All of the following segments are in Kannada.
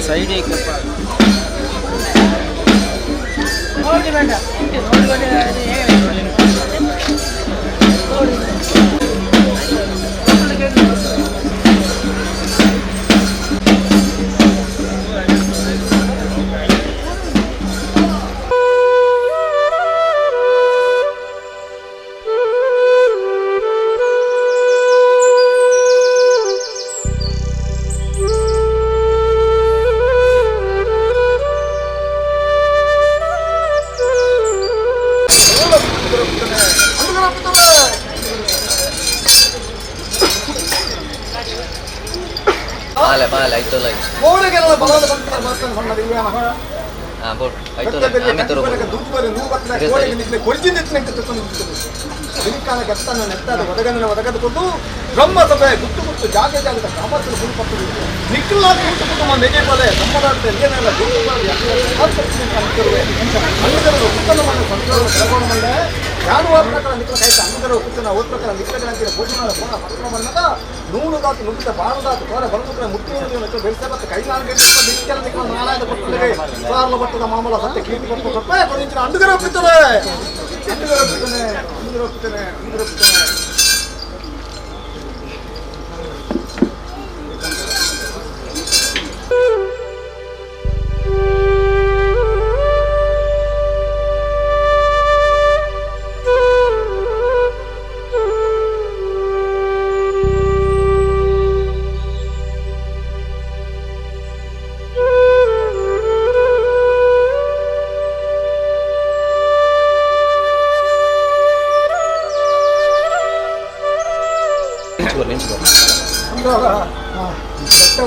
ಸೈಡ್ ನೋಡಿ ಬೇಡ Pala, ito lang. Muna ka naman balada bangkar sama dia mah. Bol, ito lang. Kami turun. ದಿನಕಾಲ ಗತ್ತನ್ನು ನೆತ್ತಾದ ಒದಗದುಕೊಂಡು ಬ್ರಹ್ಮಸಭೆ ಗುಟ್ಟು ಗುಟ್ಟು ಜಾಗದ ಸಾಮರ್ಥ್ಯ ಗುರುಪಟ್ಟು ನಿಖಿಲಾದ ಕುಟುಂಬ ನೆಗೆಪದೆ ಸಂಪದಾರ್ಥ ಏನೆಲ್ಲ ಗುರುತುವೆ ಅಂಗರ ಉತ್ತಮವನ್ನು ಸಂತೋಷ ಬೆಳಗೊಂಡ ಜಾನುವಾರು ಪ್ರಕಾರ ನಿಖಲ ಸಹಿತ ಅಂಗರ ಉತ್ತಮ ಓದ್ ಪ್ರಕಾರ ನಿಖಲಗಳಂತಿರ ಭೋಜನದ ಪೋಣ ಪತ್ರವನ್ನದ ನೂಲುದಾತು ನುಗ್ಗಿದ ಬಾಣದಾತು ತೋರ ಬಲಮುದ್ರ ಮುಟ್ಟಿನ ಬೆಳೆಸಬತ್ತ ಕೈಗಾಲ ನಿಖಲ ನಿಖಲ ನಾರಾಯಣ ಪಟ್ಟಣಗೆ ಸಾರ್ಲ ಬಟ್ಟದ ಮಾಮೂಲ ಸತ್ಯ ಕೀರ್ತಿ ಪಟ್ಟು ಕೊಟ್ಟೆ ಕೊರಿಂಚಿನ ಅಂಡುಗರ ಒಪ್ಪಿತ್ತದೆ ಅಂಡುಗರ ಒಪ್ಪಿದ್ದಾನೆ ಅಂಡುಗರ ಒಪ್ಪಿದ್ದಾನೆ ಅಂಡುಗರ ಒಪ್ಪಿದ್ದಾನೆ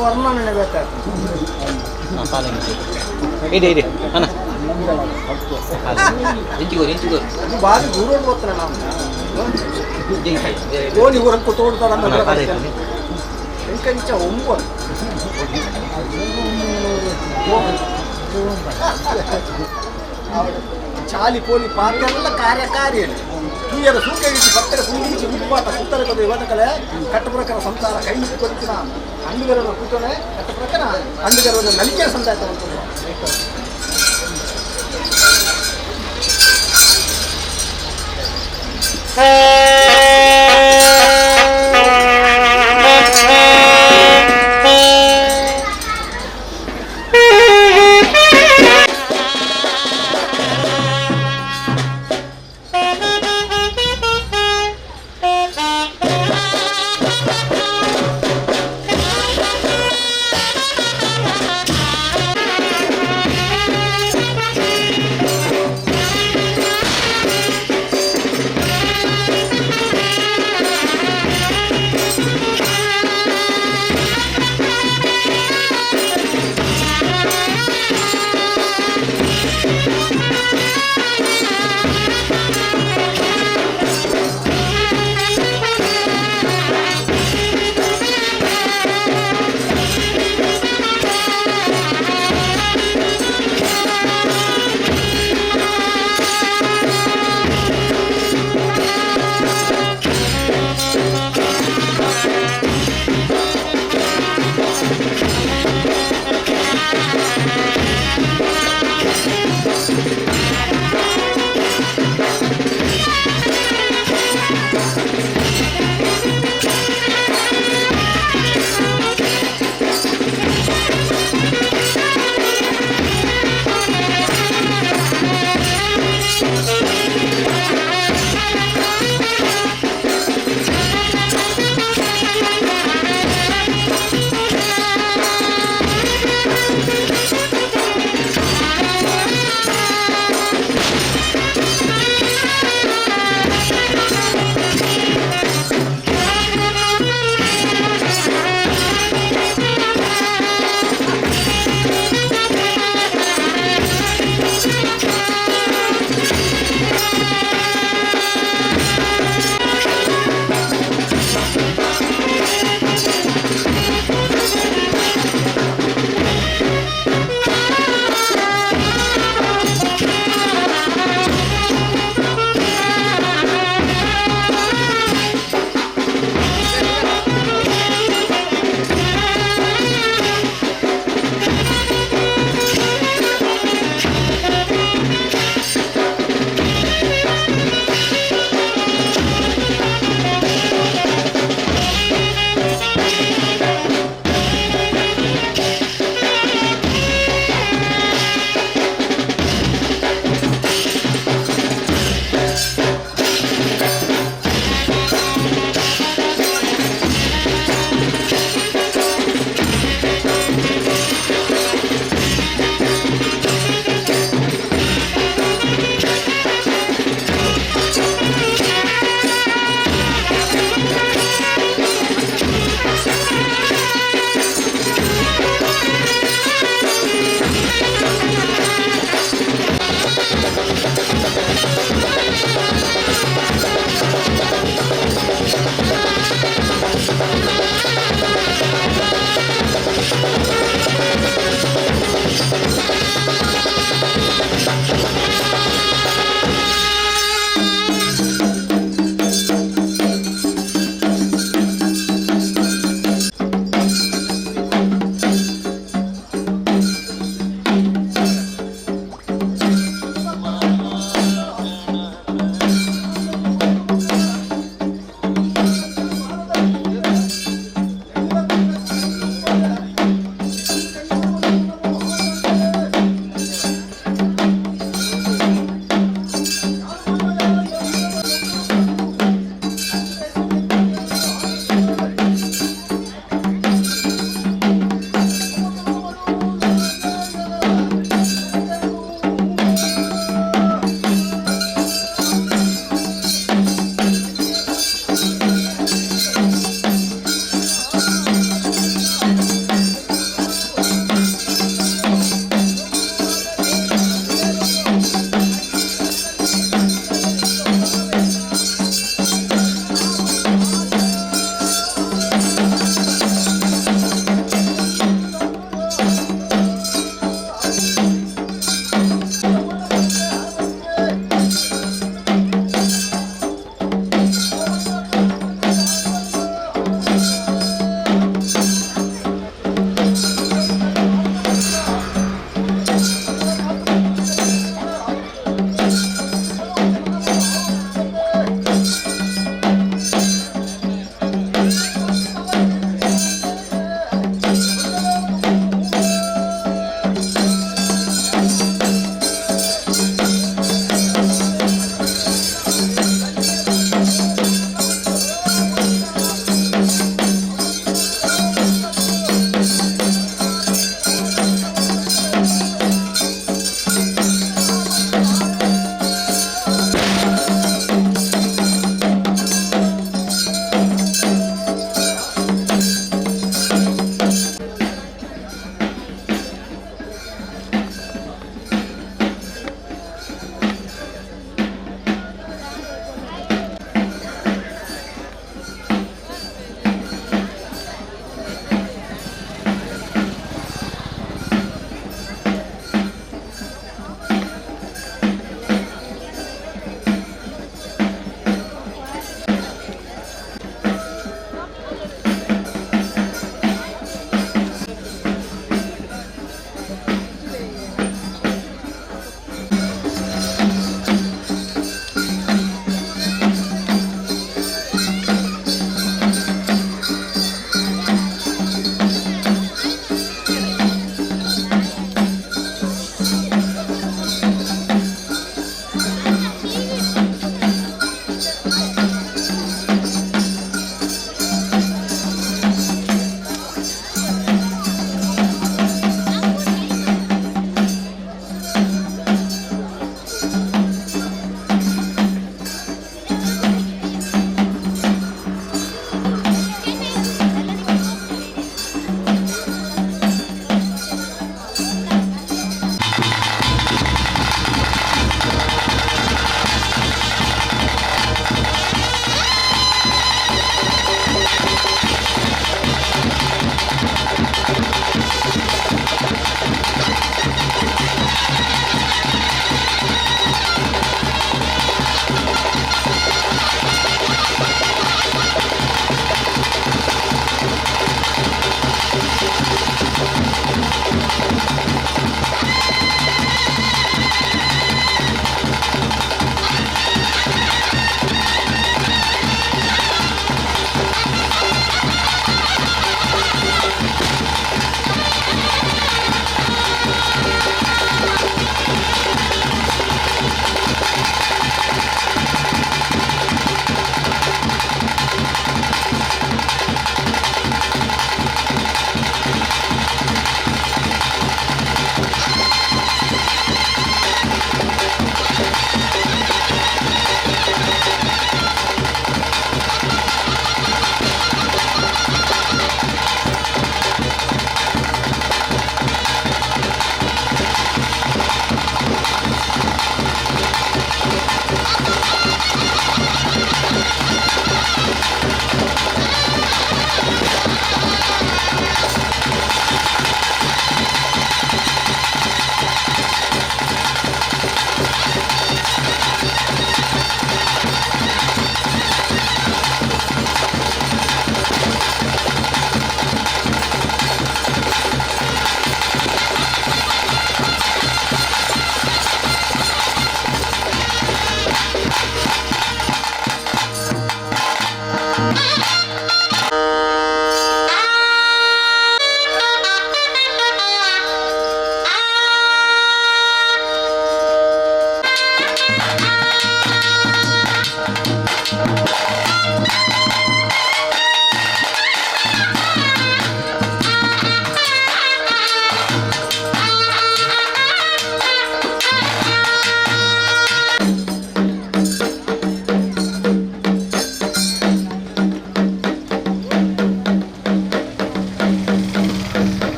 ವರ್ಣನೆ ಬೇಕಾಗ್ತದೆ ಇದೆ ಅಣ್ಣ ಬಾರಿ ದೂರ ಹೋಗ್ತಾನೆ ನಾವು ಗೋಲಿ ಊರಕ್ಕೂ ತೋಡ್ತಾರ ಎಂಕಂಚ ಒಂಬು ಚಾಲಿ ಪೋಲಿ ಪಾರ್ಟಿ ಎಲ್ಲ ಕಾರ್ಯಕಾರಿ ಈಯರ ಸೂಕಗಿಸಿ ಭಕ್ತರ ಕುಂದಿಸಿ ಉಪ್ಪಾಟ ಸುತ್ತರ ಕದ ಇವನ ಕಲೆ ಕಟ್ಟ ಪ್ರಕಾರ ಸಂಸಾರ ಕೈ ಮುಟ್ಟಿ ಕೊಡ್ತಿನ ಅಂಡುಗರನ್ನು ಕೂತನೆ ಕಟ್ಟ ಪ್ರಕಾರ ಅಂಡುಗರನ್ನು ನಲಿಕೆ ಸಂತಾಯ್ತ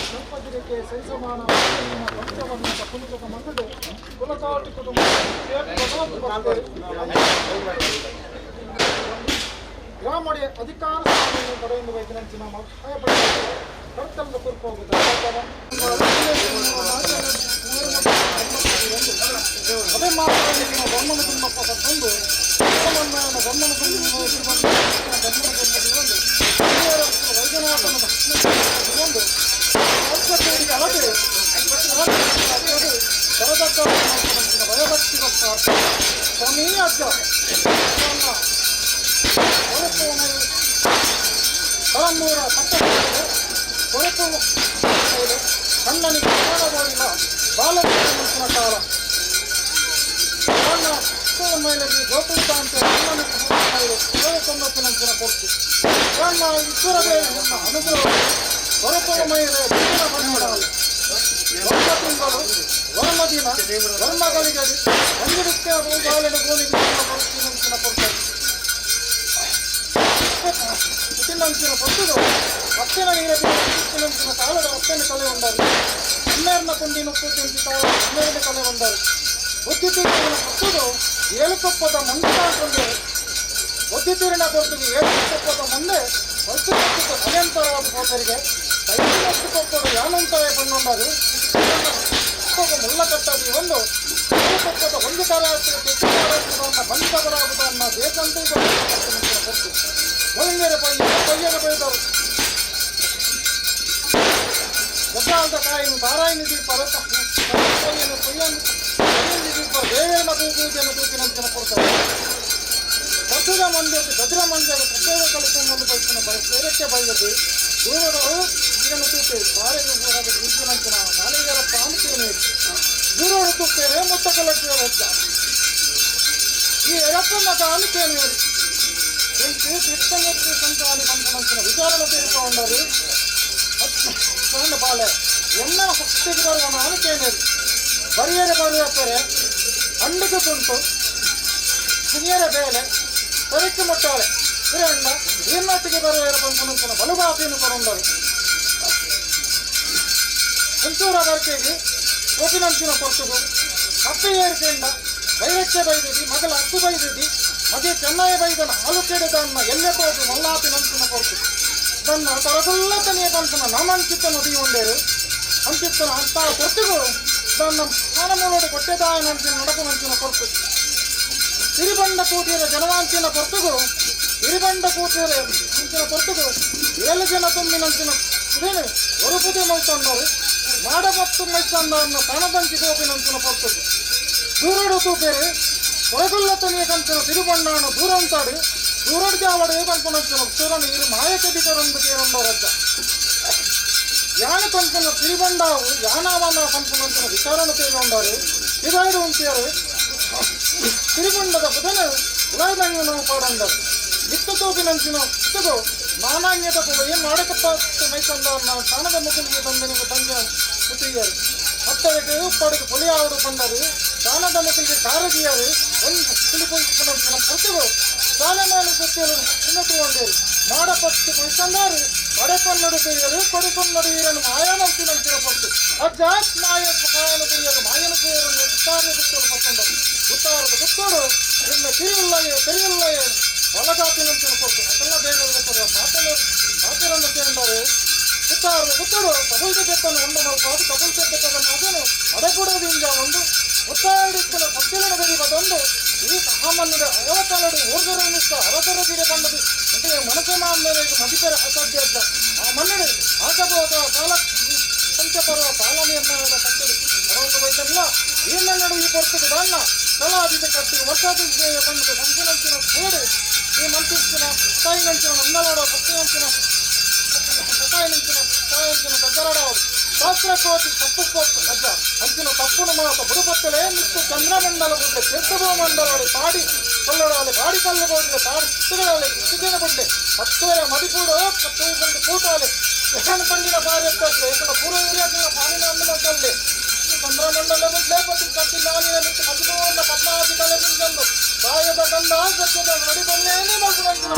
ದಂಪತಿಗೆ ಸರಿಸಮಾನ ಪಂಚವರ್ಣದ ಕುಲುಕದ ಮಗದು ಕುಲಕಾಟಿ ಕುಟುಂಬ ಗ್ರಾಮಡಿ ಅಧಿಕಾರ ಪಡೆಯುವ ವೈದ್ಯಂಚಿನ ಕರ್ತವ್ಯ ಕುರ್ಪೋಗುತ್ತದೆ ಅದೇ ಮಾತ್ರದಲ್ಲಿ ಬಣ್ಣನ ತುಂಬಪ್ಪ ತಂದು ಬಣ್ಣನ ತುಂಬ ವೈದ್ಯನಾಥನ ಒಂದು ವರ್ಷಕ್ಕೆ ಅಳತೆ ಬರದಕ್ಕ ಭಯಭಕ್ತಿ ಸ್ವಾಮಿ ಅಜ್ಜ ಕಳಂಬೂರ ಹೊರತು ಕಣ್ಣನಿಗೆ ಕಾಣಬೋದಿಲ್ಲ ಬಾಲಕೃಷ್ಣನ ಕಾಲ ನನ್ನ ಮೈಲಿಗೆ ಗೋಪುರ ಅಂತ ತೊಂಬತ್ತಿನಂಚಿನ ಕೊಟ್ಟು ನನ್ನ ಇಬ್ಬರದೇ ನನ್ನ ಅನುಗ್ರಹ ಹೊರಪುರ ಮೈಲೆ ಬಣ್ಣಡಾಲು ತಿಂಗಳು ವರ್ಮದಿನ ವರ್ಮಗಳಿಗೆ ಒಂದಿರುತ್ತೆ ಗಾಳಿನ ಗೋಲಿಗೆ ಕೊಡ್ತೀನಂಚಿನ ಕೊಡ್ತಾರೆ ನಂಚಿನ ಪೊಟ್ಟುದು ಅಪ್ಪನ ನೀರಿನಂಚಿನ ಕಾಲದ ಅಪ್ಪನ ಕಲೆ ಉಂಡರು ಹನ್ನೆರಡನ ಕುಂಡಿ ಮುಪ್ಪತ್ತೆಂಟು ಕಾಲ ಹನ್ನೆರಡನೇ ಕಲೆ ಉಂಡರು ಬುದ್ಧಿತೀರಿನ ಪೊಟ್ಟುದು ಏಳುಕೊಪ್ಪದ ಮುಂದೆ ಹಾಕೊಂಡೆ ಬುದ್ಧಿತೀರಿನ ಕೊಟ್ಟುದು ಏಳುಕೊಪ್ಪದ ಮುಂದೆ ಹೊತ್ತು ಅನಂತರವಾದ ಸೋದರಿಗೆ ಐದು ಕೊಪ್ಪದು ಯಾನಂತಾಯ ಬಣ್ಣುಂಡರು ಮುಳ್ಳ ಕಟ್ಟದಿ ಒಂದು ಏಳುಕೊಪ್ಪದ ಒಂದು ಬಂಧಗಳಾಗುವುದನ್ನ ದೇಶಂತ ಕೊಟ್ಟು ಒಳಂಗೆರೆ ಪಯ್ಯರ ಬೈದರು ಗದ್ದಾಳದ ಕಾಯಿನು ತಾರಾಯಿನಿ ದೀಪ ಪೊಯ್ಯನು ದೀಪ ದೇವೇನ ಪೂಜೆಯನ್ನು ತೂಕಿನಂಚಿನ ಕೊಡ್ತಾರೆ ಭದ್ರ ಮಂದಿರ ಪ್ರತ್ಯೇಕ ಕಲಿತನ್ನು ಬಯಸಿನ ಬೇರಕ್ಕೆ ಬೈಯದು ದೂರದವರು ಇದನ್ನು ತೂಪೆ ತಾರೆಗೆ ತೂಕಿನಂಚಿನ ನಾಳೆಯರ ಪ್ರಾಮುಖ್ಯತೆ ದೂರೋಡು ತೂಪೇರೆ ಮುತ್ತ ಕಲಕ್ಕೆ ರಜ್ಜ ಈ ಎರಡನ್ನ ಕಾಣಿಕೆಯನ್ನು ಹೇಳಿ ಸಂಚಾಲಿ ಪಂಚಮಂಚಿನ ವಿಚಾರಣೆ ತೆಗೆದುಕೊಂಡರು ಬಾಳೆ ಎನ್ನ ಹೊತ್ತಿಗೆ ಬರುವ ಆನಿಕೆಯನ್ನು ಬರಿಯರೆ ಬರುವಪ್ಪರೆ ಹಣ್ಣಿಗೆ ತುಂಟು ಸಿನಿಯರ ಬೇಳೆ ತರಿಕೆ ಮುಟ್ಟಾಳೆ ಹಿರಣ್ಣ ಈರ್ನೊಟ್ಟಿಗೆ ಬರುವರ ಪಂಚಮಂಚಿನ ಬಲುಬಾಪಿಯನ್ನು ಕೊಡೊಂಡರು ಒಂಚೂರ ಬರ್ಕೆಗೆ ಒಪಿನಂಚಿನ ಕೊಟ್ಟುದು ಅಪ್ಪೆ ಏರಿಕೆಂಡ ಬೈರಕ್ಕೆ ಬೈದಿದ್ದಿ ಮಗಳ ಹಕ್ಕು ಬೈದಿದ್ದಿ ಅದೇ ಚೆನ್ನೈ ಬೈದನ ಹಾಲು ಕೆಡದನ್ನ ಎಲ್ಲೇ ಹೋಗಿ ಮಲ್ಲಾಪಿನಂಚಿನ ಕೊಟ್ಟು ತನ್ನ ತರಗುಲ್ಲ ತನಿಯ ಪಂಚನ ನಮಂಚಿತ್ತ ನದಿ ಉಂಡೇರು ಅಂಚಿತ್ತನ ಅಂತ ಕೊಟ್ಟಿಗೂ ತನ್ನ ಮಾನಮೂಲೋಡು ಕೊಟ್ಟೆದಾಯನಂಚಿನ ನಡಪನಂಚಿನ ಕೊಟ್ಟು ಸಿರಿಬಂಡ ಕೂಟಿರ ಜನವಾಂಚಿನ ಕೊಟ್ಟುಗೂ ಸಿರಿಬಂಡ ಕೂಟಿರ ಅಂಚಿನ ಕೊಟ್ಟುಗೂ 7 ಜನ ತುಂಬಿನಂಚಿನ ಇದೇನು ಒರುಪುದೆ ಮಲ್ತಂಡರು ಮಾಡಬತ್ತು ಮೈತಂದನ್ನ ತಣದಂಚಿ ಗೋಪಿನಂಚಿನ ಕೊಟ್ಟು ದೂರಡು ತೂಪೇರು ಹೊರಗುಲ್ಲ ತನಿಯ ಕಂಚಿನ ತಿರುಬಣ್ಣನು ದೂರ ಅಂತಾಡು ದೂರಡ್ ಜಾವಡೆ ಕಂಪನಂಚಿನ ಸುರನು ಇರು ಮಾಯಕದಿ ಕೊರಂದು ಕೇರಂಡ ರಜ್ಜ ಯಾನ ಕಂಪನ ತಿರುಬಂಡಾವು ಯಾನವನ ಕಂಪನಂಚಿನ ವಿಚಾರಣ ತೆಗೊಂಡರು ಇದಾಡು ಅಂತೀರು ತಿರುಬಂಡದ ಬುಧನ ಉಳದಂಗನು ಪಾಡಂಡರು ನಿತ್ಯ ತೋಪಿನಂಚಿನ ಇತ್ತದು ನಾನಾನ್ಯದ ಏನು ಮಾಡಕಪ್ಪ ಮೈತಂದ ತಾನದ ಮುಖಲಿಗೆ ತಂದನಿಗೆ ತಂದೆ ಮುತ್ತಿಯರು ಹತ್ತರಿಗೆ ಉಪ್ಪಡಿಗೆ ಪುಲಿಯಾವಡು ಬಂದರು ತಾನದ ಮುಖಲಿಗೆ ಕಾರದಿಯರು ಒಂದು ತಿಳಿಪಂಚಿನ ಪುಟ್ಟರು ತಾಲಮಾನು ಸುತ್ತಿಯರು ಇನ್ನುಕೊಂಡರು ಮಾಡಪಟ್ಟು ಕೊಯ್ತಂದಾರು ಅಡೆಕೊನ್ನಡು ಕುರಿಯರು ಕೊಡುಕೊನ್ನಡು ಈರನ್ನು ಮಾಯಾನಂಚಿನ ಪಟ್ಟು ಅಜ್ಜಾತ್ ಮಾಯ ಮಾಯನ ಕುರಿಯರು ಮಾಯನ ಕುರಿಯರನ್ನು ಉತ್ತಾರದ ಗುತ್ತಲು ಪಟ್ಟಂದರು ಉತ್ತಾರದ ಗುತ್ತೋಡು ಇನ್ನು ತಿರುವಿಲ್ಲಯೇ ಹೊಲಗಾಪಿನಂಚಿನ ಕೊಟ್ಟು ಅದೆಲ್ಲ ಬೇಗ ಪಾತ್ರರನ್ನು ಕೇಂದರು ಉತ್ತಾರದ ಗುತ್ತಡು ಕಬುಲ್ತೆ ಬೆತ್ತನ್ನು ಒಂದು ಮಲ್ಪಾದು ಕಬುಲ್ತೆ ಬೆತ್ತದನ್ನು ಅದನ್ನು ಅಡೆಕೊಡೋದಿಂದ ಒಂದು ಉತ್ತಾಡಿನ ಸತ್ಯಲನ ಬೆರಿಬದೊಂದು ಈ ಸಾಮಾನ್ಯದ ಅಯವತಲಡು ಊರ್ಗರನ್ನಿಷ್ಟ ಅರಸರದಿಗೆ ಬಂದದು అంటే మనసున ಮೇಲೆ ಮದಿಪರ ಅಸಾಧ್ಯ ಆ ಮನ್ನಡೆ ಆಗಬಹುದ ಕಾಲ ಪಂಚಪರ್ವ ಕಾಲ ನಿರ್ಣಯದ ಕಟ್ಟದು ಅರವತ್ತು ವೈದ್ಯಲ್ಲ ಈ ಮನ್ನಡು ಈ ಕೊರತೆಗೆ ದಾಣ್ಣ ಕಲಾದಿತ ಕಟ್ಟಿ ವರ್ಷಾದಿಗೆ ಬಂದು ಸಂಚಿನಂಚಿನ ಸೇಡು ಈ ಮಂತಿಂಚಿನ ತಾಯಿನಂಚಿನ ನಂದಲಾಡ ಸತ್ಯವಂಚಿನ ತಾಯಿನಂಚಿನ ತಾಯಂಚಿನ ಗದ್ದರಾಡವರು ಶಾಸ್ತ್ರಕೋಟಿ ತಪ್ಪು ಅಜ್ಜ ಅಂಚಿನ ತಪ್ಪುನ ಮಾತ ಬುಡಪತ್ತಲೇ ಮಿತ್ತು ಚಂದ್ರಮಂಡಲ ಬುಡ್ಲೆ ತೀರ್ಥಭೂ ಮಂಡಲವಳೆ ಪಾಡಿ ಕೊಲ್ಲಡಾಲೆ ಪಾಡಿ ಕಲ್ಲು ಬೋಡ್ಲೆ ಪಾಡಿ ಸುತ್ತಗಳಾಲೆ ಸುತ್ತಿನ ಬುಡ್ಲೆ ಹತ್ತುವರೆ ಮದಿಪೂಡು ಕತ್ತು ಬಂದು ಕೂಟಾಲೆ ಎಸನ್ ಪಂಡಿನ ಬಾರಿ ಎತ್ತಲೆ ಏಕಲ ಪೂರ್ವ ಹಿರಿಯಗಳ ಪಾಲಿನ ಅಂದಮಕ್ಕಲ್ಲಿ ಚಂದ್ರಮಂಡಲ ಬುಡ್ಲೆ ಪತಿ ಕಟ್ಟಿ ನಾಲಿನ ಮಿತ್ತು ಹದಿಮೂರನ ಪದ್ಮಾವತಿ ಕಲೆ ನಿಂಜಂದು ಕಾಯದ ಗಂಧ ಸತ್ಯದ ನಡಿಬಲ್ಲೇನೆ ಮಗುವಂಚಿನ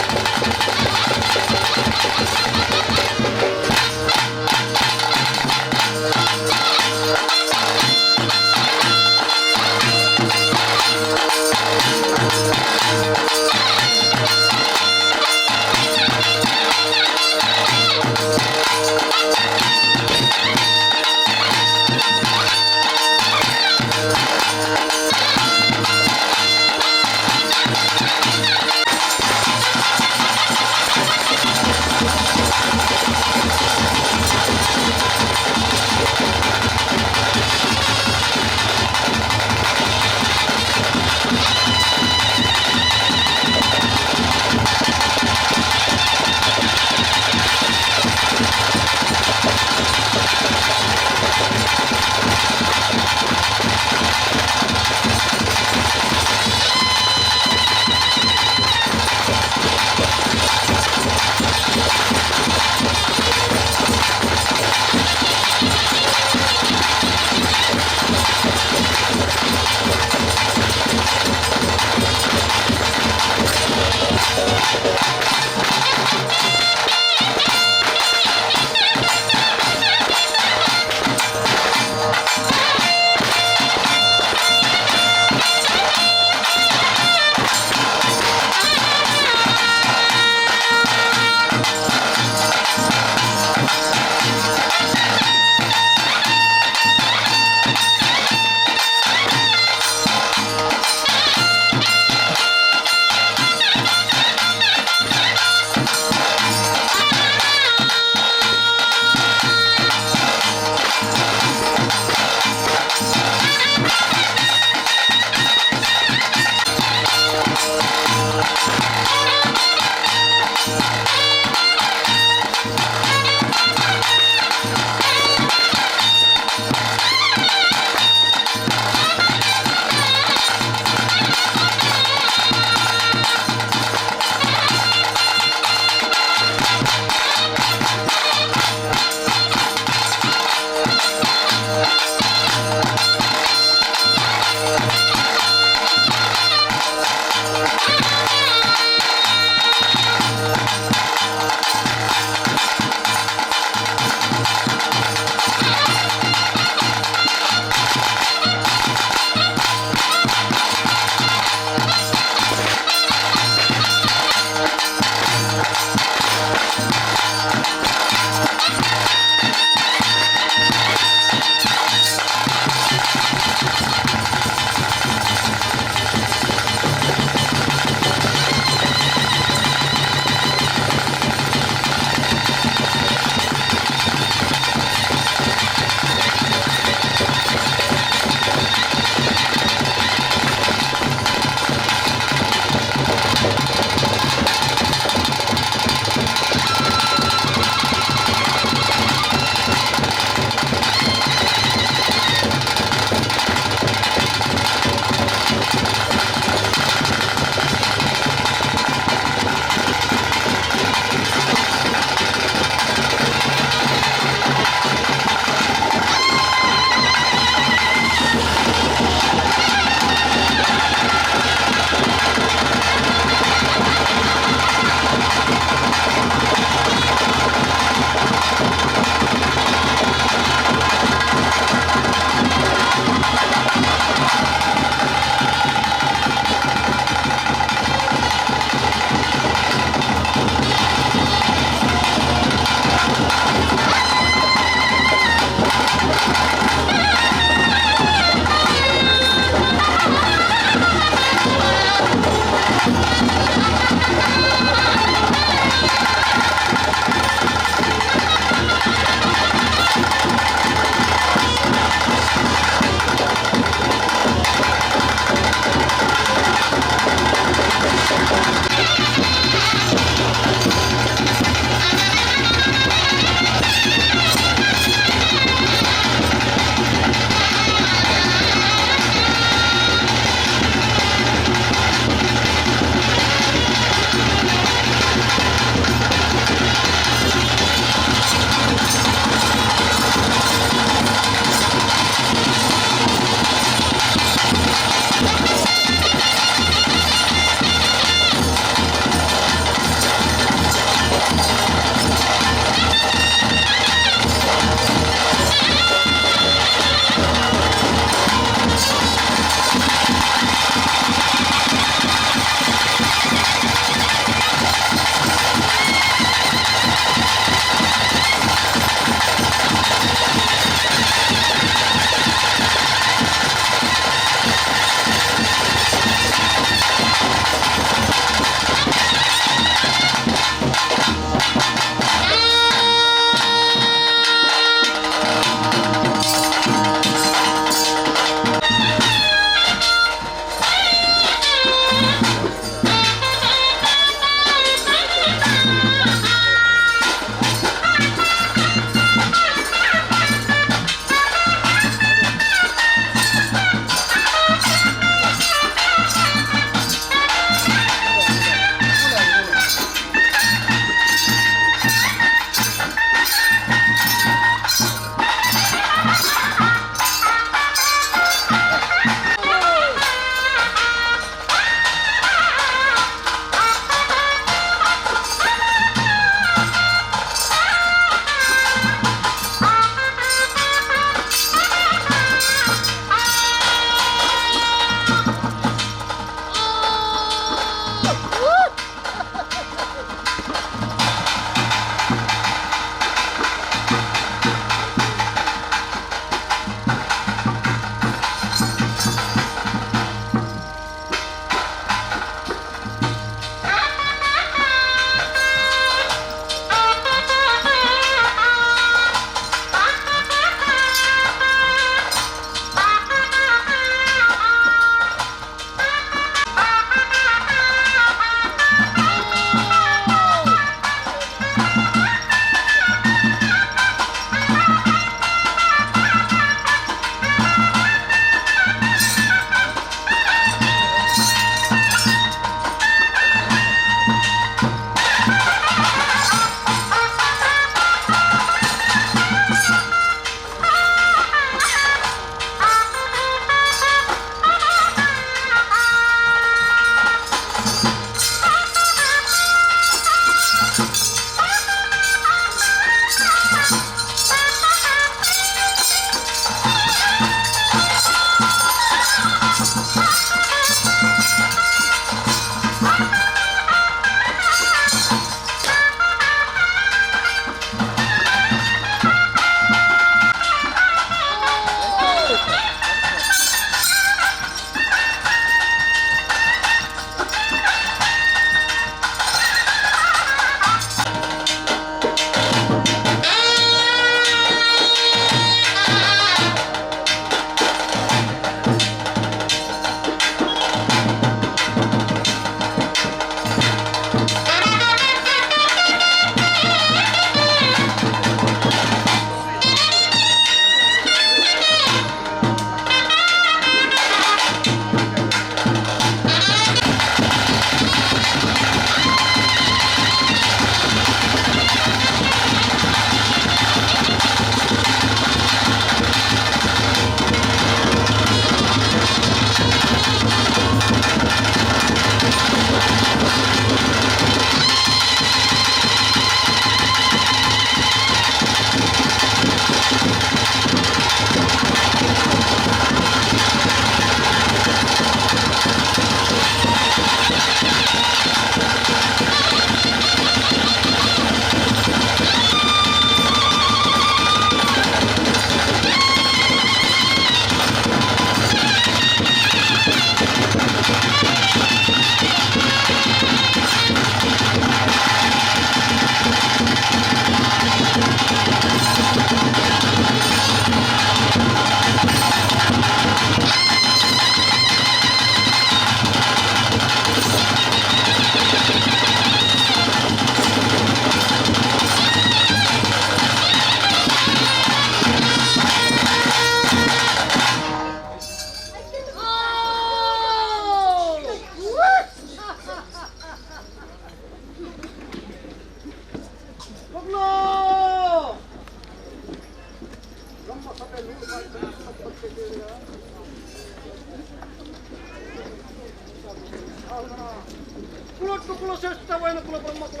ಜ್ಞಾನಕುಲ ಬ್ರಹ್ಮಕುಲ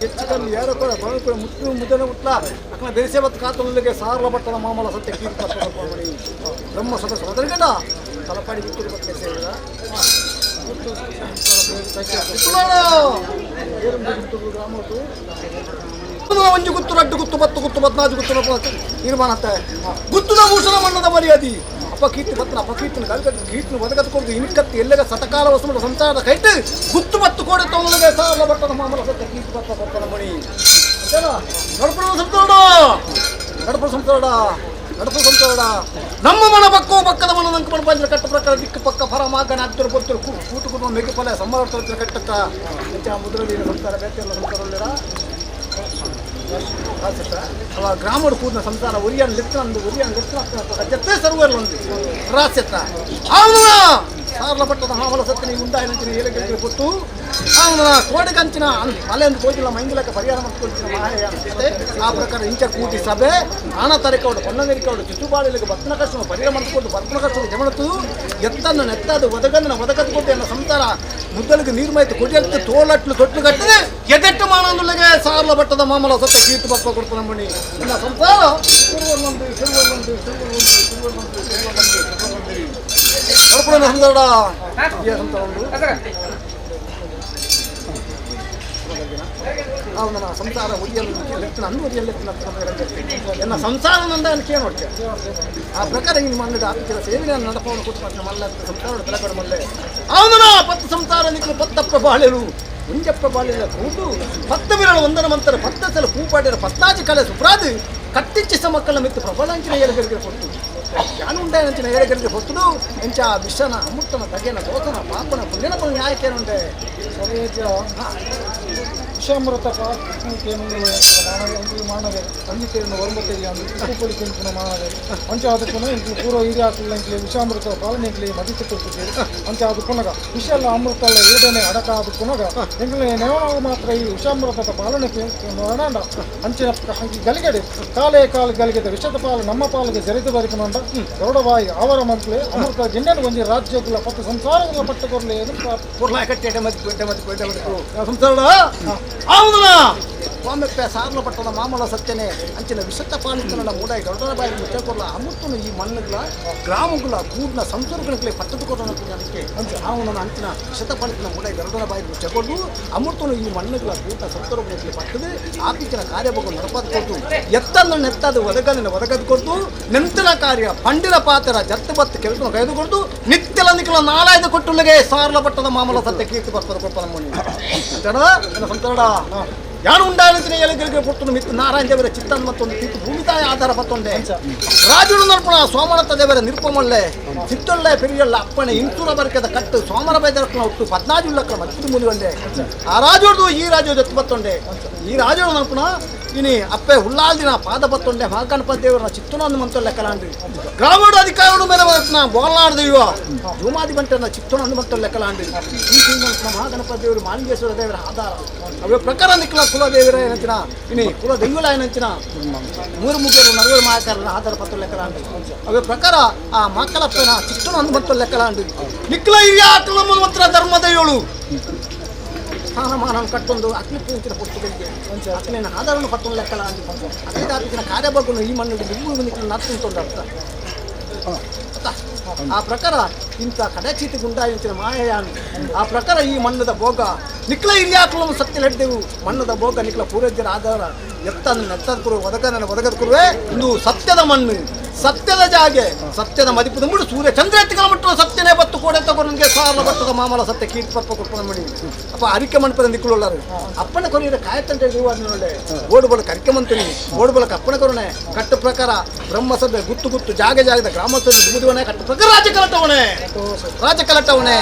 ಹೆಚ್ಚಿನಲ್ಲಿ ಯಾರು ಕೂಡ ಬದುಕು ಮುತ್ತು ಮುದ್ದನೆ ಉಟ್ಲ ಅಕ್ಕನ ಬೆರೆಸೆ ಬತ್ತು ಕಾತುಲ್ಲಿಗೆ ಸಾರಲ ಬಟ್ಟದ ಮಾಮಲ ಸತ್ಯ ಕೀರ್ತಿ ಮಾಡಿ ಬ್ರಹ್ಮ ಸದಸ್ಯ ಅದರಿಗಡ ತಲಪಾಡಿ ಬಿಟ್ಟು ಬಗ್ಗೆ ಸೇರಿದ ಒಂಜು ಗುತ್ತು ರಡ್ಡು ಗುತ್ತು ಬತ್ತು ಗುತ್ತು ಬದ್ನಾಜು ಗುತ್ತು ನಿರ್ಮಾಣ ಗುತ್ತುದ ಭೂಷಣ ಮಣ್ಣದ ಮರ್ಯಾದಿ ಅಪಕೀರ್ತಿ ಬತ್ತನ ಅಪಕೀರ್ತಿನ ಕಲ್ಕಟ್ಟು ಕೀರ್ತಿನ ಬದಕತ್ಕೊಂಡು ಇನ್ಕತ್ತಿ ಎಲ್ಲಗ ಸತಕಾಲ ವಸುಮಡ ಸಂಸಾರದ ಕೈಟ್ ಗುತ್ತು ಬತ್ತು ಕೋಡೆ ತೊಗೊಳಗೆ ಸಾರಲ ಬಟ್ಟದ ಮಾಮಲ ಸತ್ಯ ಕೀರ್ತಿ ಬತ್ತ ಬರ್ತನ ಮಣಿ ನಡಪುರ ಸಂಸಾರ ನಡಪುರ ಸಂಸಾರ ನಡಪುರ ಸಂಸಾರ ನಮ್ಮ ಮನ ಪಕ್ಕೋ ಪಕ್ಕದ ಮನ ನಂಗೆ ಪಂಚ ಕಟ್ಟ ಪ್ರಕಾರ ದಿಕ್ಕು ಪಕ್ಕ ಫರ ಮಾಗನ ಹತ್ತಿರ ಗೊತ್ತಿರು ಕೂಟು ಕುಟುಂಬ ಮೆಗಿ ಫಲ ಸಂಬಳ ಕಟ್ಟಕ್ಕ ಮುದ್ರಲ್ಲಿ ಸಂಸಾರ ಬೇತೆಲ್ಲ ಸಂಸಾರ ಅವ ಗ್ರಾಮದ ಕೂಡಿನ ಸಂಸಾರ ಒರಿಯನ್ ಲೆಕ್ಕ ಜೊತೆ ಸರ್ವರ್ ಒಂದು ರಾಸ್ಯತ್ತ ಅವನ ಸಾರ್ಲ ಪಟ್ಟದ ಹಾವಲ ಸತ್ತನಿ ಉಂಟಾಯಿನಂಚಿನ ಏಲಗೆಗೆ ಕೊಟ್ಟು ಅವನ ಕೋಡೆ ಕಂಚಿನ ಅಲೆಂದು ಹೋಗಿಲ್ಲ ಮೈಂಗಿಲಕ್ಕೆ ಪರಿಹಾರ ಮಾಡ್ಕೊಳ್ತಿನ ಮಾಯ ಅಂತೆ ಆ ಪ್ರಕಾರ ಇಂಚ ಕೂಟಿ ಸಭೆ ಆಣ ತರಿಕೌಡು ಪೊನ್ನಗರಿಕೌಡು ಚಿಟ್ಟುಬಾಳಿಲಿಗೆ ಬತ್ತನ ಕಷ್ಟ ಪರಿಹಾರ ಮಾಡಿಕೊಂಡು ಬತ್ತನ ಕಷ್ಟ ಜಮಣತು ಎತ್ತನ್ನು ನೆತ್ತದು ಒದಗನ್ನ ಒದಗದ್ಕೊಟ್ಟು ಎನ್ನ ಸಂಸಾರ ಮುದ್ದಲಿಗೆ ನೀರು ಮೈತು ಕೊಡಿಯತ್ತು ತೋಳಟ್ಲು ತೊಟ್ಲು ಕಟ್ಟದೆ ಎದೆಟ್ಟು ಮಾನಂದುಲ್ಲಿಗೆ ಸಾರ್ಲ ಬಟ್ಟದ ಮಾಮಲ ಸತ್ತ ಕೀರ್ತಿ ಬಪ್ಪ ಕೊಡ್ತು ನಮ್ಮಣಿ ಇನ್ನ ಸಂಸಾರ ಅವನ ಸಂಸಾರ ಒಯ್ಯಲೆತ್ತಿನ ಅಂದು ಒಯ್ಯಲೆತ್ತಿನ ಎನ್ನ ಸಂಸಾರ ನಂದ ಅನ್ಕೆ ನೋಡ್ತೆ ಆ ಪ್ರಕಾರ ಹಿಂಗೆ ಮಣ್ಣು ಹಾಕಿದ ಸೇವಿನ ನಡಪವನ್ನು ಕೊಟ್ಟು ಮಲ್ಲ ಸಂಸಾರ ತಲೆಕಡೆ ಮಲ್ಲೆ ಅವನ ಪತ್ತು ಸಂಸಾರ ನಿಕ್ಲು ಪತ್ತಪ್ಪ ಬಾಳೆರು ಮುಂಜಪ್ಪ ಬಾಳೆಲ್ಲ ಕೂಟು ಪತ್ತು ವಿರಳು ಒಂದನ ಮಂತರ ಪತ್ತ ಸಲ ಕೂಪಾಡಿರ ಪತ್ತಾಜಿ ಕಲೆ ಸುಪ್ರಾದು ಕಟ್ಟಿಚ್ಚಿಸ ಮಕ್ಕಳ ಮಿತ್ತು ಪ್ರಬಲಂಚಿನ ಏಲಗರಿಗೆ ಕೊಟ್ಟು ಯಾನುಂಡಂಚಿನ ಏಲಗರಿಗೆ ಕೊಟ್ಟದು ಎಂಚ ವಿಷನ ಅಮೃತನ ತಗೆನ ದೋಸನ ಪಾಪನ ಪುಣ್ಯನ ನ್ಯಾಯಕ್ಕೇನುಂಡೆ ವಿಷಾಮೃತ ಮಾನವೇ ಅಂಜಿಕೆಯನ್ನು வரும்பத்தையா உப்புப்பொழிக்கின்ற மாணவே ಅಂಚ ಅದಕ್ಕೂ ಇಂಕ್ಲು ಪೂರ್ವ ಹಿರಿಯ ಹಾಕಲಿಲ್ಲ ಇಂಕ್ಲೆ ವಿಷಾಮೃತ ಪಾಲನೆ ಇಂಕ್ಲೆ ಮದಿತು ಕೊಡ್ತಿದ್ದೀರಿ ಅಂಚ ಅದು ಪುನಗ ವಿಷ ಎಲ್ಲ ಅಮೃತ ಎಲ್ಲ ಏಡನೆ ಅಡಕ ಅದು ಪುನಗ ಎಂಕ್ಲೆ ನೆವನಾಗ ಮಾತ್ರ ಈ ವಿಷಾಮೃತದ ಪಾಲನೆಗೆ ನೋಡೋಣ ಅಂಚಿನ ಗಲಿಗಡೆ ಕಾಲೇ ಕಾಲು ಗಲಿಗೆದ ವಿಷದ ಪಾಲು ನಮ್ಮ ಪಾಲಿಗೆ ಜರಿದು ಬರಿಕೊಂಡ ದೊಡ್ಡವಾಯಿ ಅವರ ಮಂತ್ಲೆ ಅಮೃತ ಜಿಂಡನ ಒಂಜಿ ರಾಜ್ಯಗಳ ಪತ್ತು ಸಂಸಾರಗಳ ಪಟ್ಟುಕೊರ್ಲೆ ಪುರ್ಲ ಕಟ್ಟೆ ಸಂಸಾರ ಅವನ ಸ್ವಾಮಿಪ್ಪ ಸಾರ್ಲ ಪಟ್ಟದ ಮಾಮಲ ಸತ್ಯನೆ ಅಂಚಿನ ವಿಷತ್ತ ಪಾಲಿತನ ಮೂಡಾಯಿ ದೊಡ್ಡ ಬಾಯಿ ಮುಚ್ಚಕೊರ್ಲ ಅಮೃತನು ಈ ಮಣ್ಣುಗಳ ಗ್ರಾಮಗಳ ಕೂಡಿನ ಸಂಸಾರಗಳಿಗೆ ಪಟ್ಟದ ಕೊಡೋಣಕ್ಕೆ ಅಂಚೆ ಅವನ ಅಂಚಿನ ವಿಷತ ಪಾಲಿತನ ಮೂಡಾಯಿ ದೊಡ್ಡ ಬಾಯಿ ಮುಚ್ಚಕೊಂಡು ಅಮೃತನು ಈ ಮಣ್ಣುಗಳ ಕೂಟ ಸಂಸಾರಗಳಿಗೆ ಪಟ್ಟದು ಆಪೀಚಿನ ಕಾರ್ಯಭೋಗ ನಡಪದ್ಕೊಟ್ಟು ಎತ್ತನ್ನು ನೆತ್ತದು ಒದಗದ್ಕೊಟ್ಟು ನೆಂತಿನ ಕಾರ್ಯ ಪಂಡಿರ ಪಾತ್ರ ಜತ್ತು ಬತ್ತು ಕೆಲಸ ಕೈದುಕೊಂಡು ನಿತ್ಯಲ ನಿಖಲ ನಾಲಾಯ್ದು ಕೊಟ್ಟುಲ್ಲಿಗೆ ಸಾರ್ಲ ಪಟ್ಟದ ಮಾಮಲ ಸತ್ಯ ಕೀರ್ತಿ ಬರ್ತದ ಕೊಟ್ಟ ನಮ್ಮ ಸಂಸಾರ ಯಾರು ಉಂಟಾಯಿನ ಏಲಗಿರಿಗೆ ಕೊಟ್ಟು ಮಿತ್ತು ನಾರಾಯಣ ದೇವರ ಚಿತ್ತನ್ ಮತ್ತೊಂದು ಮಿತ್ತು ಭೂಮಿತಾಯ ಆಧಾರ ಪತ್ತೊಂಡೆ ರಾಜುಡು ನರ್ಪಣ ಸೋಮನಾಥ ದೇವರ ನಿರುಪಮೊಳ್ಳೆ ಚಿತ್ತೊಳ್ಳೆ ಪೆರಿಯಲ್ಲ ಅಪ್ಪಣೆ ಇಂತೂರ ಬರಕದ ಕಟ್ಟು ಸೋಮರ ಬೈದರ್ಕನ ಹುಟ್ಟು 14 ಲಕ್ಷ ಮದ್ದು ಮೂಲಿಗೊಂಡೆ ಆ ರಾಜೋಡ್ದು ಈ ರಾಜು ಜೊತೆ ಬತ್ತೊಂಡೆ ಈ ರಾಜೋಡು ನರ್ಪಣ ಇನಿ ಅಪ್ಪೆ ಹುಲ್ಲಾಲ್ದಿನ ಪಾದ ಬತ್ತೊಂಡೆ ಮಹಾಗಣಪತಿ ದೇವರ ಚಿತ್ತನೊಂದು ಮಂತ್ರ ಲೆಕ್ಕಲಾಂಡ್ರಿ ಗ್ರಾಮೋಡು ಅಧಿಕಾರಿಗಳು ಮೇಲೆ ಬೋಲಾಡ್ದು ಇವ ಜೂಮಾದಿ ಬಂಟನ ಚಿತ್ತನೊಂದು ಮಂತ್ರ ಲೆಕ್ಕಲಾಂಡ್ರಿ ಈ ಮಹಾಗಣಪತಿ ದೇವರು ಮಾಲಿಂಗೇಶ್ವರ ದೇವರ ಆಧಾರ ಅವೇ ಪ್ರಕಾರ ನಿಕ್ಲ ಕುಲ ದೇವರ ಏನಂಚಿನ ಇನಿ ಕುಲ ದೈವಲ ಏನಂಚಿನ ಮೂರು ಮುಗಿಯರು ನಡುವೆ ಮಾಯಕಾರನ ಆಧಾರ ಪತ್ರ ಲೆಕ್ಕಲಾಂಡ್ರಿ ಅವೇ ಪ್ರಕಾರ ಆ ಮಕ್ಕಳಪ್ಪನ ಚಿತ್ತನೊಂದು ಮಂತ್ರ ಲೆಕ್ಕಲಾಂಡ್ರಿ ನಿಕ್ಲ ಹಿರಿಯ ಕುಲಮ ಮಂತ್ರ ಧರ್ಮದಯೋಳು ಸ್ಥಾನಮಾನ ಕಟ್ಟೊಂದು ಅಗ್ನಿ ಪೂಂಚಿನ ಪುಸ್ತಕಗಳಿಗೆ ಅಗ್ನಿನ ಆಧಾರವನ್ನು ಪಟ್ಟೊಂದು ಲೆಕ್ಕಲ ಅಗ್ನಿದಾಪಿನ ಕಾರ್ಯಭಾಗವನ್ನು ಈ ಮಣ್ಣಿಗೆ ನಿಮ್ಮು ನಿಕ್ಕಲು ನರ್ತುಂಟು ಅರ್ಥ ಆ ಪ್ರಕಾರ ಇಂಥ ಕಡಚೀತಿ ಗುಂಡಾಯಿಂಚಿನ ಮಾಯಯಾನು ಆ ಪ್ರಕಾರ ಈ ಮಣ್ಣದ ಭೋಗ ನಿಕ್ಲ ಹಿರಿಯಾಕಲನ್ನು ಸತ್ಯ ನಡೆದೆವು ಮಣ್ಣದ ಭೋಗ ನಿಕ್ಲ ಪೂರ್ವಜರ ಆಧಾರ ಎತ್ತನ್ನು ನೆತ್ತದ ಒದಗದ ಕುರುವೆ ಇಂದು ಸತ್ಯದ ಮಣ್ಣು ಸತ್ಯದ ಜಾಗೆ ಸತ್ಯದ ಮದಿಪದ ಮುಡು ಸೂರ್ಯ ಚಂದ್ರ ಎತ್ತಿಗಳ ಮಟ್ಟದ ಸತ್ಯನೇ ಬತ್ತು ಕೋಡೆ ತಗೊಂಡು ಸಾರ್ಲ ಬಟ್ಟದ ಮಾಮಲ ಸತ್ಯ ಕೀರ್ತಿ ಪಪ್ಪ ಕೊಟ್ಟು ಮಾಡಿ ಅಪ್ಪ ಅರಿಕೆ ಮಂಟಪದ ನಿಕ್ಕುಳ್ಳರು ಅಪ್ಪನ ಕೊನೆಯ ಕಾಯತ್ತಂತೆ ಒಳ್ಳೆ ಓಡುಬಲ ಕರಿಕೆ ಮಂತ್ರಿ ಓಡುಬಲಕ್ಕೆ ಅಪ್ಪನ ಕೊರನೆ ಕಟ್ಟು ಪ್ರಕಾರ ಬ್ರಹ್ಮಸಭೆ ಗುತ್ತು ಜಾಗದ ಗ್ರಾಮಸ್ಥರು ದುಡಿದವನೇ ಕಟ್ಟು ಪ್ರಕಾರ ರಾಜಕಲಟವಣೆ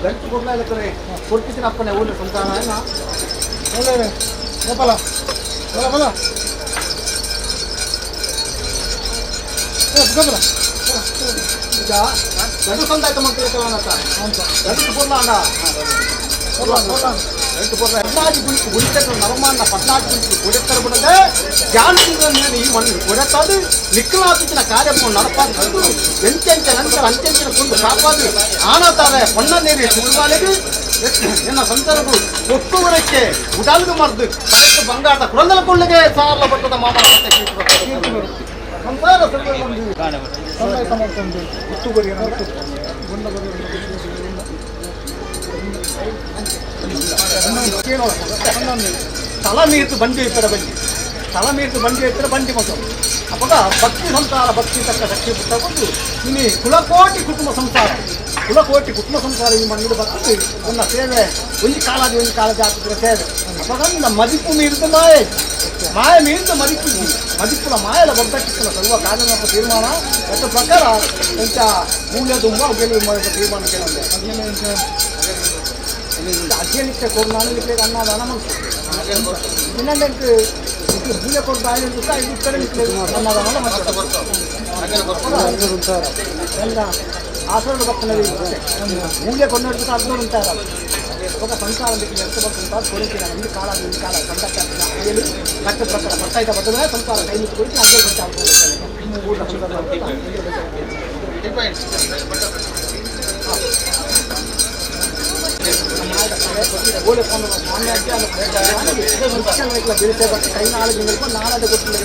ಗಂಟು ಕೊಡ್ಲಾಗ್ತಾರೆ ಕೊಡ್ತಿದ್ದೀನಿ ಅಪ್ಪನೇ ಊರಿನ ಸಂತಾನ ಏನ ಒಳ್ಳೆ ಗೋಪಾಲ ಬಲ ಬಲ ಗೋಪಾಲ ಈಗ ಗಂಡು ಸಂತ ಆಯ್ತು ಮಕ್ಕಳು ಅಂತ ಗಂಟು ಕೊಡ್ಲ ಅಂಡ గంటు పొర్ల ఎన్నాది గురించి గుడిచెట్టు నరమాన్న 14 గురించి కొడెత్తరు బిడ్డలే జ్ఞానంగా నేను ఈ మన్ను కొడెత్తాదు నిక్కలాపించిన కార్యము నడపాదు ఎంచెంచె ನಂತರ ಅಂచెಂಚಿನ ಕೊಂಡು ಕಾಪಾದು ಆನತಾರೆ ಪಣ್ಣ ನೀರಿ ಸುಳ್ವಾಲೆಗೆ ಎನ್ನ ಸಂತರಗಳು ಒಟ್ಟುವರಕ್ಕೆ ಉಡಾಲ್ಗೆ ಮರ್ದು ಕರೆಕ್ಟ್ ಬಂಗಾರದ ಕುರಂದಲ ಕೊಳ್ಳಿಗೆ ಸಾರಲ ಬಟ್ಟದ ಮಾಮಾಟ ಕೀರ್ತಿ ಬರುತ್ತೆ ಸಂಸಾರ ಸಂದಾಯ ಮಾಡ್ಕೊಂಡು ಒಟ್ಟುವರಿ తల మీద బండి ఇక్కడ బండి తల మీద బండి ఇక్కడ బండి మొత్తం అప్పగా భక్తి సంసార భక్తి తక్క శక్తి పుట్టకూడదు ఇన్ని కులకోటి కుటుంబ సంసారం కులకోటి కుటుంబ సంసారం ఈ మన మీద భక్తి ఉన్న సేవే ಒಂದು ಕಾಲ ಜಾತಿಗಳ ಸೇವೆ ಅಪಗಂದ ಮದಿಪ್ಪು ಮೀರಿದ ಮಾಯ ಮೀರಿದ ಮದಿಪ್ಪುಲ ಮಾಯಲ ಒಗ್ಗಟ್ಟಿನ ಸರ್ವ ಕಾರ್ಯನಪ್ಪ ತೀರ್ಮಾನ ಮತ್ತು ಪ್ರಕಾರ ಎಂತ ಮೂಲ್ಯ ತುಂಬ ಗೆಲುವು ಮಾಡಿದ ತೀರ್ಮಾನ ಕೇಳಿದೆ ಅಧ್ಯಯನಕ್ಕೆ ಕೊಡ್ನಾನು ಇಟ್ಲಿಕ್ಕೆ ಅನ್ನದಾನ ಮನ್ಸು ಇನ್ನೊಂದು ಇದು ಮೂಲ್ಯ ಕೊಡ್ತಾ ಇದು ಈ ಕಡೆ ಅನ್ನದಾನ ಎಲ್ಲ ఆసరణ పక్కనది మూల్య కొన్నట్టు అర్థం ఉంటారు ఒక సంసారానికి ఎంత పడుతుంటారు కొడుకు అన్ని కాలాలు ఇన్ని కాలాలు సంతాన అయ్యలు కట్ట ప్రకారం పట్టాయిత బద్దమే సంసారం కై నుంచి కొడుకు అందరూ పెట్టాలి ఊళ్ళో ಓಲೆ ಕೊಂಡು ಮಾನ್ಯ ಇಟ್ಲ ಬೆಳೆಸೇ ಬಟ್ ಕೈ ನಾಳೆ ನಾಳೆ ಗೊತ್ತಿಲ್ಲ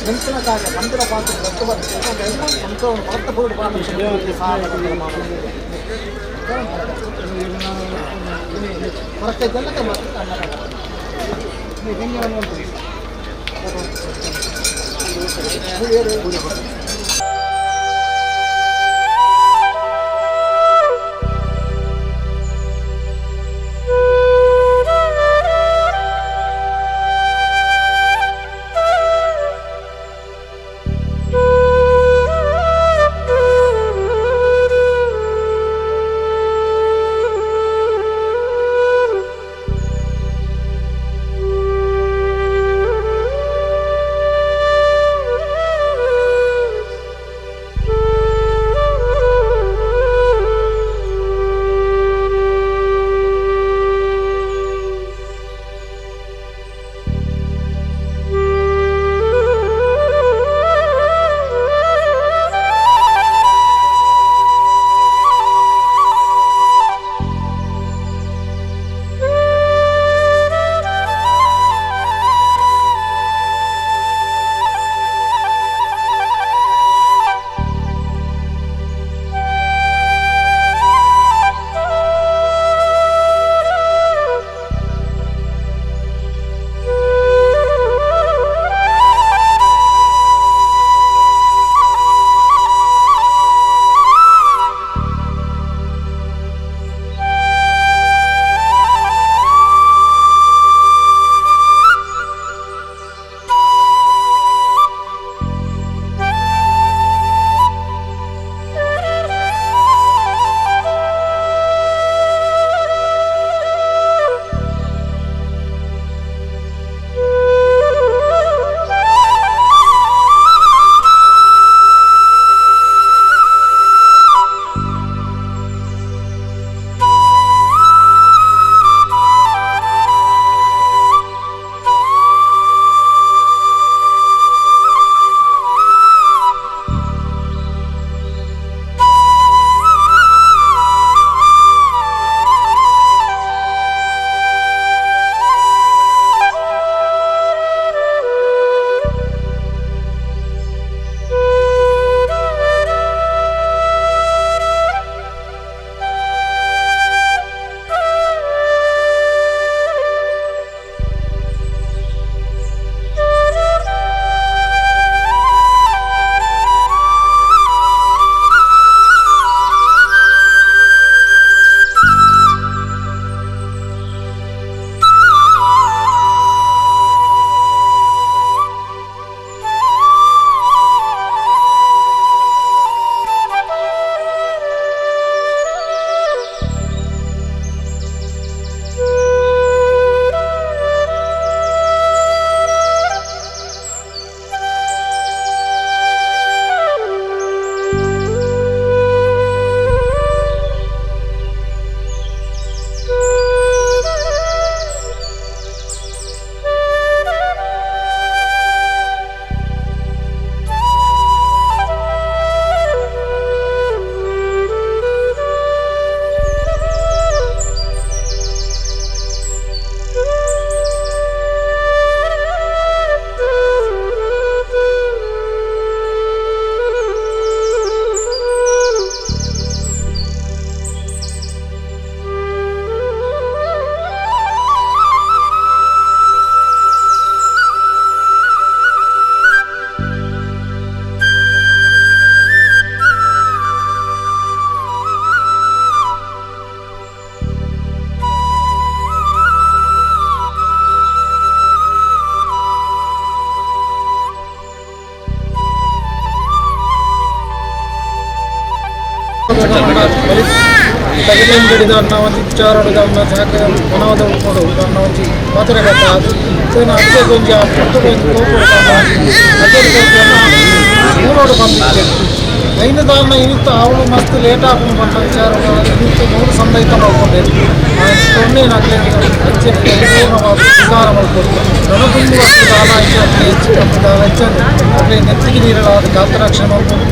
ಮೆಂಚಿನ ಕಾಗೆ ಮಂದಿರ ಪಾತ್ರ ಭಕ್ತಪೂರ್ಣ ಹೊರಕ್ಕೆ ಜನಕ್ಕೆ ಬಗೆಲೇನು ಬಿಡಿದ ಅನ್ನ ಒಂದು ವಿಚಾರದ ಸಾಕೆ ಮನವಾದ ಉಳ್ಕೊಂಡು ಅನ್ನ ಒಂದು ಮಾತ್ರ ಕಟ್ಟ ಅದು ಅದೇ ಕೊಂಚ ಪುಟ್ಟು ಕೊಂಚ ಅದೇ ಮೂರೋಡು ಬಂದಿದ್ದೆ ಐದು ದಾರಣ ಇನಿತ್ತು ಅವಳು ಮಸ್ತ್ ಲೇಟ್ ಹಾಕೊಂಡು ಬಂದ ವಿಚಾರ ಇನಿತ್ತು ಮೂರು ಸಂದೈತ ಮಾಡ್ಕೊಂಡೆ ಸೊನ್ನೆ ನಾಲ್ಕು ಹಚ್ಚಿ ವಿಚಾರ ಮಾಡ್ಕೊಂಡು ನನಗೊಂದು ವರ್ಷ ದಾನ ಹೆಚ್ಚು ದಾನ ಹೆಚ್ಚಂದು ಅದೇ ನೆತ್ತಿಗೆ ನೀರಲ್ಲ ಅದು ಗಾತ್ರ ರಕ್ಷಣೆ ಮಾಡ್ಕೊಂಡು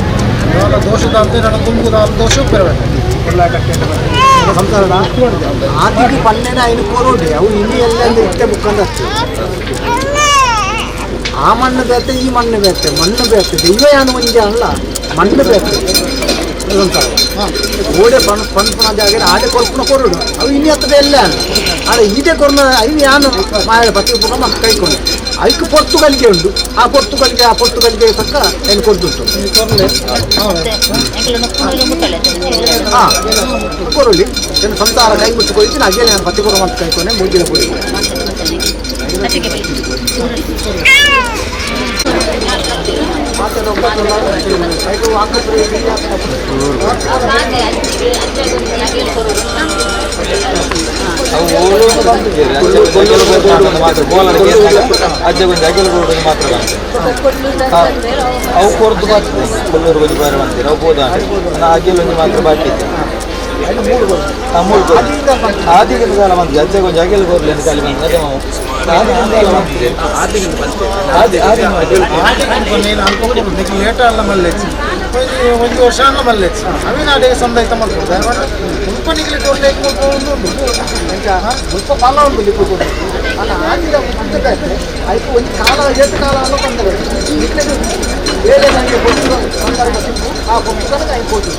ನಾನು ದೋಷದ ಅಂತ ನನಗೊಂದು ದೋಷ ಬರಬೇಕು ಸಂಸಾರದ ಆದಿಗೆ ಪಲ್ಲೆನ ಐನು ಕೋರೋಡಿ ಅವು ಇನ್ನು ಎಲ್ಲ ಇಟ್ಟೆ ಮುಖಂಡತ್ತು ಆ ಮಣ್ಣು ಬೇತೆ ಈ ಮಣ್ಣು ಬೇತೆ ಮಣ್ಣು ಬೇತೆ ದೈವ ಯಾನು ಒಂಜೆ ಅಲ್ಲ ಮಣ್ಣು ಬೇತೆ ಓಡೆ ಪಣಪಣ ಜಾಗ ಆಡೆ ಕೊರ್ಪಣ ಕೊರುಡು ಅವು ಇನ್ನು ಹತ್ತದ ಎಲ್ಲ ಆಡೆ ಈಡೆ ಕೊರ್ನ ಐನು ಯಾನು ಮಾಯ ಪತ್ತಿ ಪುನಃ ಮಕ್ಕ ಕೈಕೊಂಡು ಅದಕ್ಕೆ ಪೊರ್ತುಗಲಿಗೆ ಉಂಟು ಆ ಪೊರ್ತುಗಲಿಗೆ ತಕ್ಕ ಏನು ಕೊಡ್ದುಂಟು ಹಾಂ ಕೊರಲಿ ಏನು ಸಂಸಾರ ಕೈ ಮುಚ್ಚಿ ಕೊಯ್ತೀನಿ ಹಾಗೆ ನಾನು ಪತ್ತಿ ಕೊರ ಅಂತ ಕೈಕೊಂಡೆ ಮೂಗಿನ ಕೊಡಿ ಅಜ್ಜ ಕೊಂಚ ಅಗಿಲು ಕೊಡೋದು ಮಾತ್ರ ಅವು ಕೊರದು ಬರ್ತದೆ ಕೊಲ್ಲೂರು ಕೊಂಚ ಬಾರಿ ಬಂತೀರಿ ಅವು ಹೋದ ಅಗಿಲು ಮಾತ್ರ ಬಾಕಿ ಇತ್ತು ಆದಿಗೆ ಕಾಲ ಬಂದಿದೆ ಅಜ್ಜ ಕೊಂಚ ಅಗಿಲು ಕೊರ್ಲಿ ಅಂತ ಕಾಲಿ ಬಂದಿದೆ ಅದೇ ಲೇಟ ಅಲ್ಲ ಮಲ್ಲೆಚ್ಚಿ ಒಂದು ವರ್ಷ ಅಲ್ಲ ಮಲ್ಲೆಚ್ಚಿ ಅವಿನ ಅಡಿಗೆ ಸಂದೈತ ಮಾಡ್ತಾರೆ ಸ್ವಲ್ಪ ನಿಗ್ಲಿಕ್ಕೆ ಒಳ್ಳೆ ಸ್ವಲ್ಪ ಕಾಲ ಉಂಟು ಲಿಕ್ಕು ಅಲ್ಲ ಆದಿಗೆ ಮುಂದಕ್ಕೆ ಅದಕ್ಕೆ ಒಂದು ಕಾಲ ಎಷ್ಟು ಕಾಲ ಅನ್ನೋ ಬಂದರೆ ಬೇರೆ ನನಗೆ ಕೊಟ್ಟು ಸಂದರ್ಭ ಸಿಕ್ಕು ಆ ಪುಸ್ತಕ ಕೈ ಕೊಟ್ಟು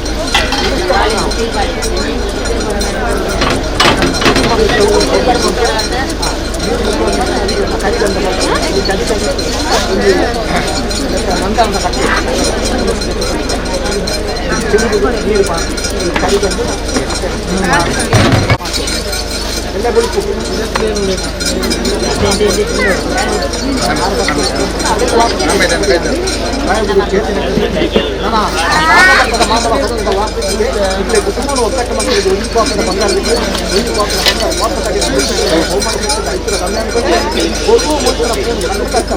ಮಂದರನ್ನ ಕಟ್ಟಿ ನೀರು ಕರಿಗೊಂಡು ಎಲ್ಲ ಬಿಡುಕು ಕುಟುಂಬ ಒತ್ತಕ್ಕೆ ಮಕ್ಕಳಿಗೆ ಒಂದು ಪಾಪದ ಬಂಗಾರಕ್ಕೆ ಒಂದು ಪಾಪದ ಬಂಗಾರ ವಾಪಸ್ ರೈತರ ಕಲ್ಯಾಣಕ್ಕೆ ಕೊಟ್ಟು ಮುಟ್ಟಿನ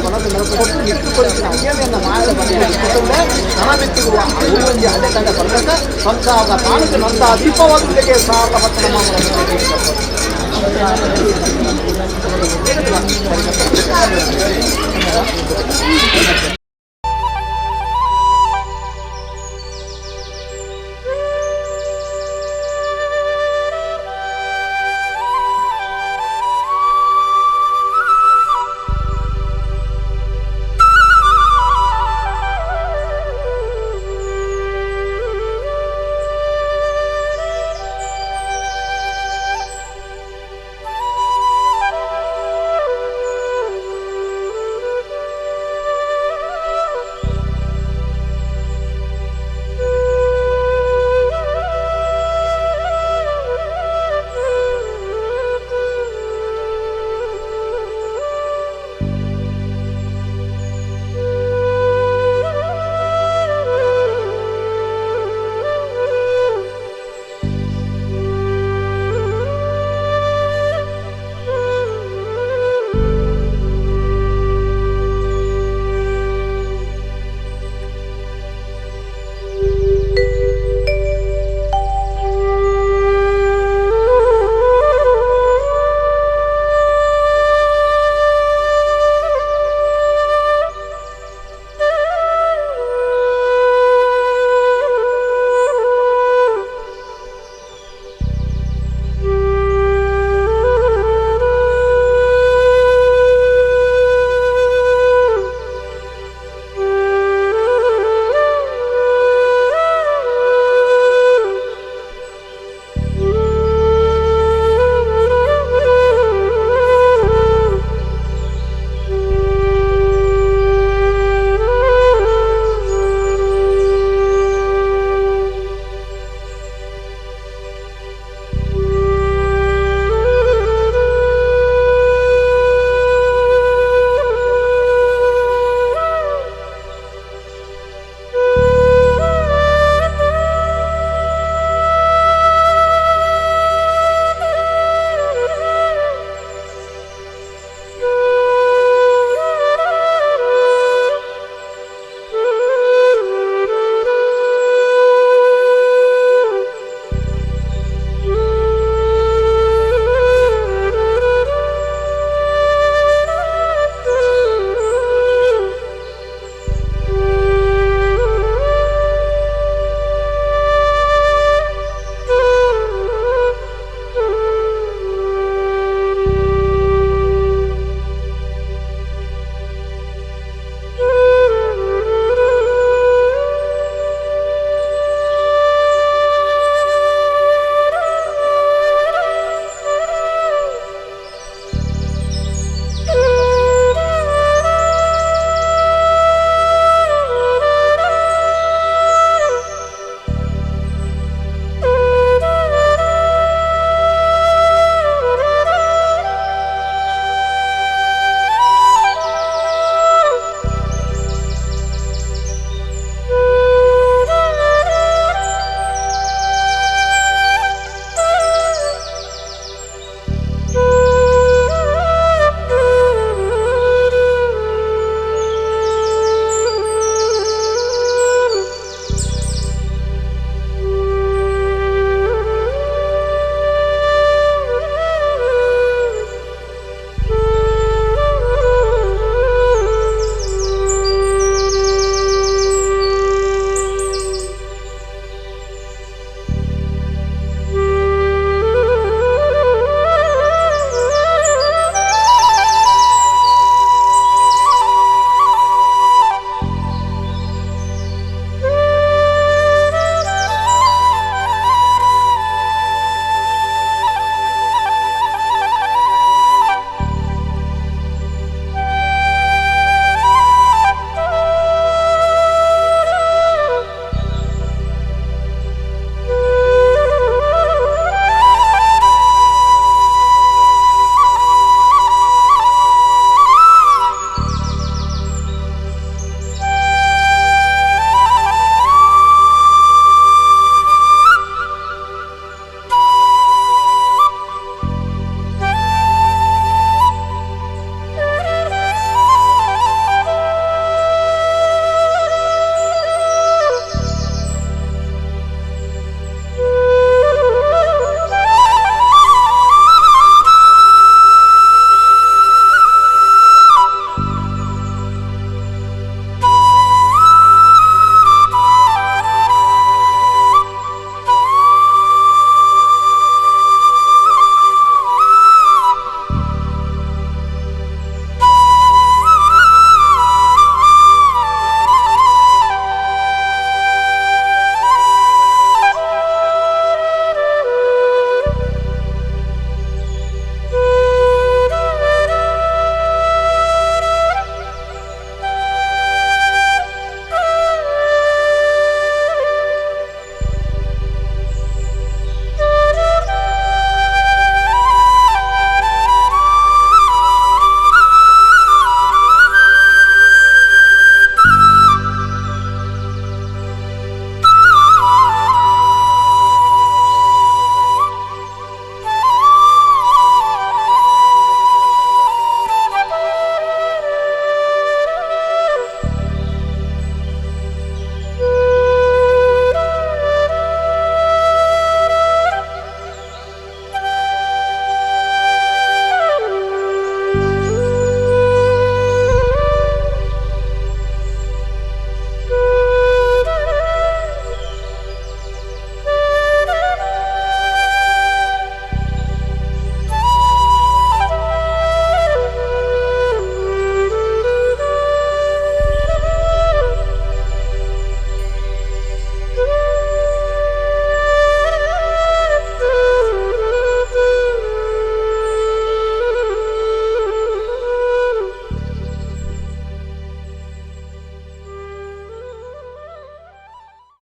ಬಣದ ಕೊಟ್ಟು ಇಟ್ಟುಕೊಳ್ತೀನಿ ಅಜ್ಞಾನಿಯನ್ನು ಮಾಡಲು ಬಂದಿದ್ದರೆ ಹಣ ಬೆಚ್ಚಿರುವ ಒಂದು ಹಳ್ಳಿ ಕಂಡ ಬಂದಾಗ ಸಂಸಾರದ ಕಾಣಿಕೆ ನಂದ ದೀಪವಾದಕ್ಕೆ ಸಾಲ ಪಟ್ಟಣ